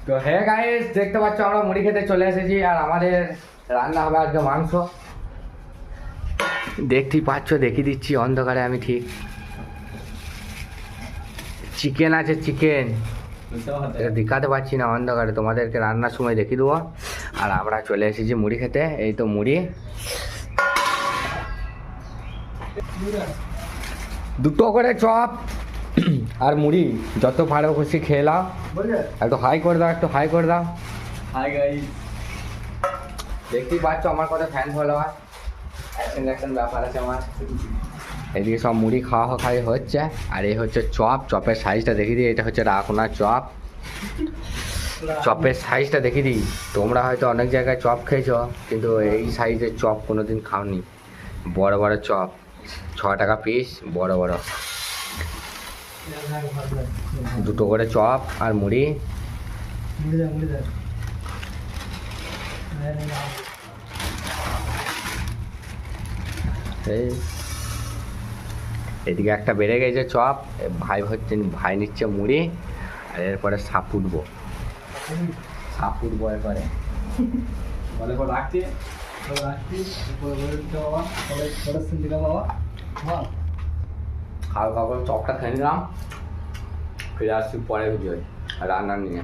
তো hey guys, দেখতে পাচ্ছ আমরা মুড়ি খেতে চলে এসেছি আর আমাদের রান্না হবে আজকে মাংস। দেখতেই পাচ্ছ, দেখিয়ে দিচ্ছি অন্ধকারে আমি ঠিক। চিকেন আছে, চিকেন দেখাতে পাচ্ছি না অন্ধকারে, তোমাদেরকে রান্নার সময় দেখিয়ে দেবো। আর আমরা চলে এসেছি মুড়ি খেতে। এই তো মুড়ি, দুটো করে চপ আর মুড়ি, যত ভালো খুশি খেয়ে নাও। একটু হাই করে দাও, একটু হাই করে দাও। হাই গাইস, দেখতেই পাচ্ছ আমার কত ফ্যান ফলোয়ার, অ্যাকশন ব্যাপার আছে আমার। এদিকে সব মুড়ি খাই হচ্ছে। আর এই হচ্ছে চপ, চপের সাইজটা দেখিয়ে দিই। এটা হচ্ছে রাখনা চপ, চপের সাইজটা দেখিয়ে দিই। তোমরা হয়তো অনেক জায়গায় চপ খেয়েছো, কিন্তু এই সাইজের চপ কোনোদিন খাওনি। বড় বড় চপ, 6 টাকা পিস, বড় বড়। দুটো করে চপ আর মুড়ি। এদিকে একটা বেড়ে গেছে চপ, ভাই নিচ্ছে মুড়ি। আর এরপরে সাপ উঠবো এরপরে। খাওয়া খাওয়া চপটা খেয়ে নিলাম, ফিরে আসছি পরে ভিডিও রান্না নিয়ে।